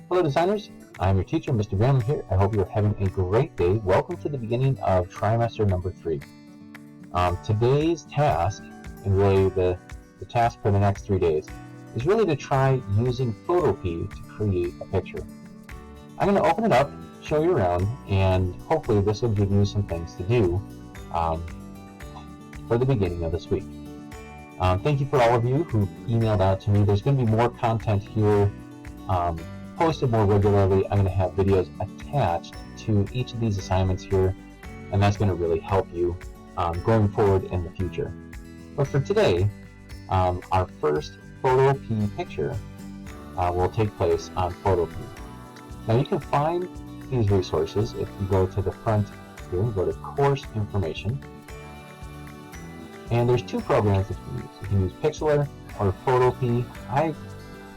Hello designers, I'm your teacher, Mr. Graham here. I hope you're having a great day. Welcome to the beginning of trimester number 3. Today's task, and really the task for the next 3 days, is really to try using Photopea to create a picture. I'm going to open it up, show you around, and hopefully this will give you some things to do for the beginning of this week. Thank you for all of you who emailed out to me. There's going to be more content here posted more regularly. I'm going to have videos attached to each of these assignments here, and that's going to really help you going forward in the future. But for today, our first Photopea picture will take place on Photopea. Now you can find these resources if you go to the front here and go to Course Information. And there's two programs that you can use. You can use Pixlr or Photopea.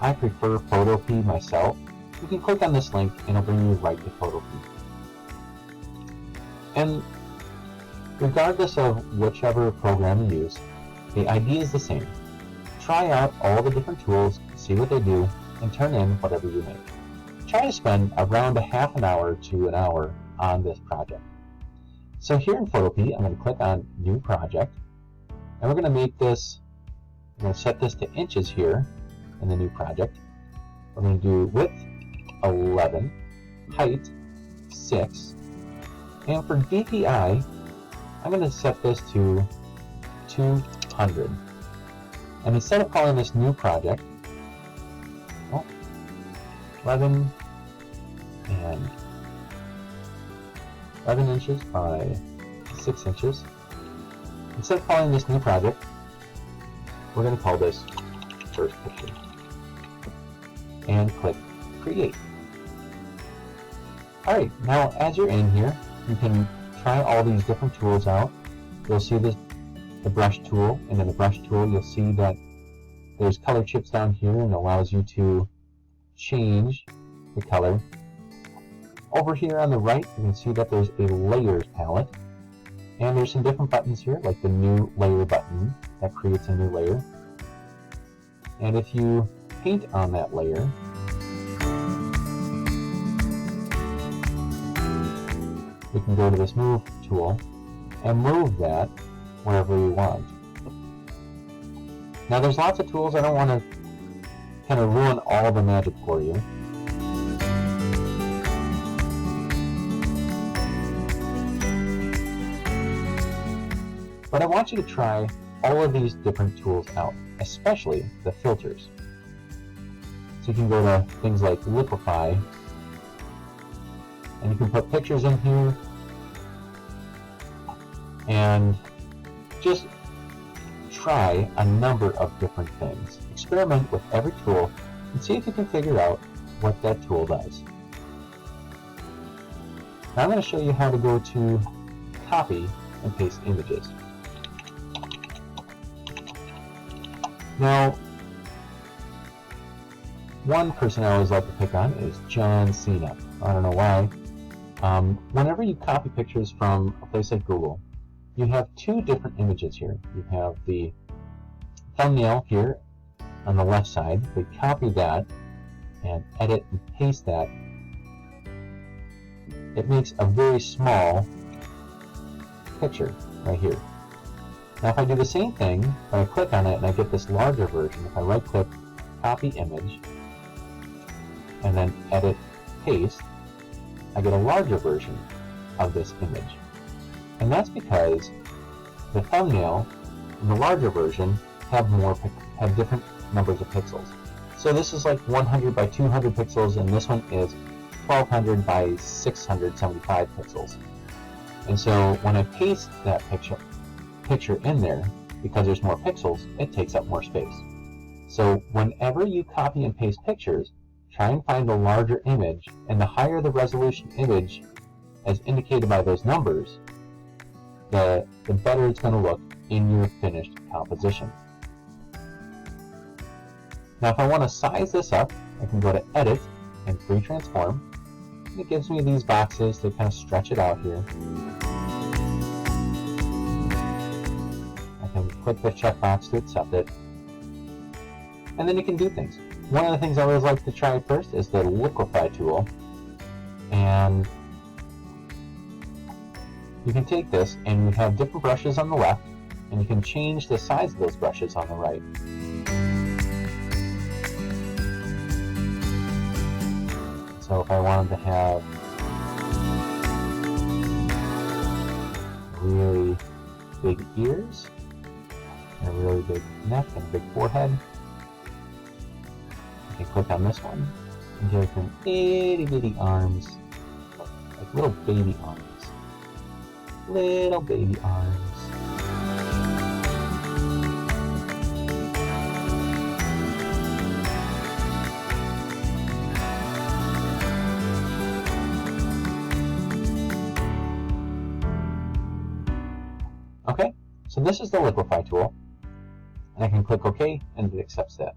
I prefer Photopea myself. You can click on this link and it'll bring you right to Photopea. And regardless of whichever program you use, the idea is the same. Try out all the different tools, see what they do, and turn in whatever you make. Try to spend around a half an hour to an hour on this project. So here in Photopea, I'm going to click on New Project, and we're going to make this, I'm going to set this to inches here in the new project. We're going to do width 11, height 6, and for DPI, I'm going to set this to 200. And instead of calling this new project, 11 inches by 6 inches. Instead of calling this new project, we're going to call this first picture. And click Create. Alright, now as you're in here, you can try all these different tools out. You'll see the brush tool, and in the brush tool you'll see that there's color chips down here and it allows you to change the color. Over here on the right you can see that there's a layers palette, and there's some different buttons here like the new layer button that creates a new layer. And if you paint on that layer, we can go to this move tool and move that wherever we want. Now there's lots of tools. I don't want to kind of ruin all the magic for you. But I want you to try all of these different tools out, especially the filters. So you can go to things like Liquify, and you can put pictures in here, and just try a number of different things. Experiment with every tool and see if you can figure out what that tool does. Now I'm going to show you how to go to copy and paste images. Now, one person I always like to pick on is John Cena. I don't know why. Whenever you copy pictures from a place like Google, you have two different images here. You have the thumbnail here on the left side. We copy that and edit and paste that. It makes a very small picture right here. Now if I do the same thing, if I click on it and I get this larger version, if I right click, copy image, and then edit, paste, I get a larger version of this image. And that's because the thumbnail and the larger version have different numbers of pixels. So this is like 100 by 200 pixels, and this one is 1200 by 675 pixels. And so when I paste that picture in there, because there's more pixels, it takes up more space. So whenever you copy and paste pictures, try and find a larger image, and the higher the resolution image as indicated by those numbers, the better it's going to look in your finished composition. Now if I want to size this up, I can go to Edit and Free Transform, and it gives me these boxes to kind of stretch it out here. I can click the checkbox to accept it, and then you can do things. one of the things I always like to try first is the Liquify tool. And you can take this and you have different brushes on the left, and you can change the size of those brushes on the right. So if I wanted to have really big ears, and a really big neck, and a big forehead, you can click on this one and give them itty bitty arms, like little baby arms. Little baby arms. Okay, so this is the Liquify tool, and I can click OK, and it accepts that.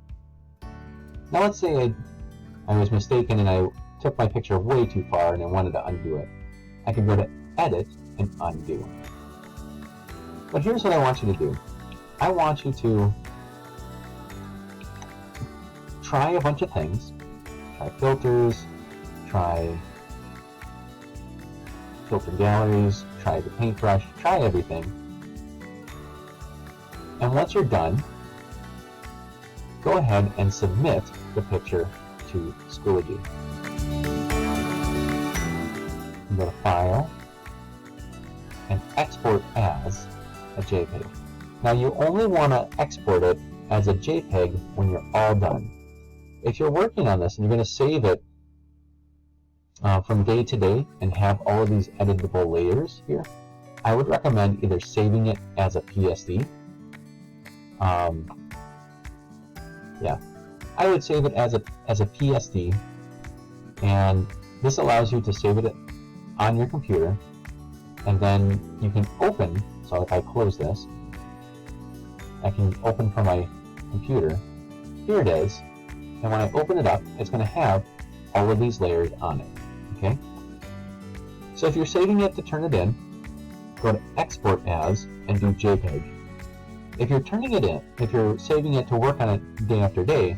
Now let's say I was mistaken and I took my picture way too far and I wanted to undo it. I can go to Edit and Undo. But here's what I want you to do. I want you to try a bunch of things. Try filters, try filter galleries, try the paintbrush, try everything. And once you're done, go ahead and submit the picture to Schoology. Go to File and Export as a JPEG. Now you only want to export it as a JPEG when you're all done. If you're working on this and you're going to save it from day to day and have all of these editable layers here, I would recommend either saving it as a PSD. I would save it as a PSD, and this allows you to save it on your computer, and then you can open. So if I close this, I can open from my computer. Here it is, and when I open it up, it's going to have all of these layers on it. Okay. So if you're saving it to turn it in, go to Export As and do JPEG. If you're turning it in, if you're saving it to work on it day after day,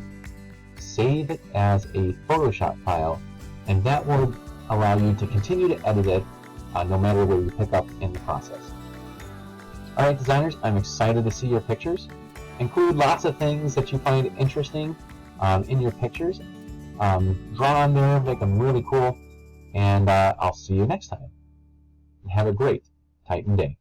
save it as a Photoshop file, and that will allow you to continue to edit it no matter where you pick up in the process. Alright designers, I'm excited to see your pictures. Include lots of things that you find interesting in your pictures. Draw on there, make them really cool, and I'll see you next time. Have a great Titan day.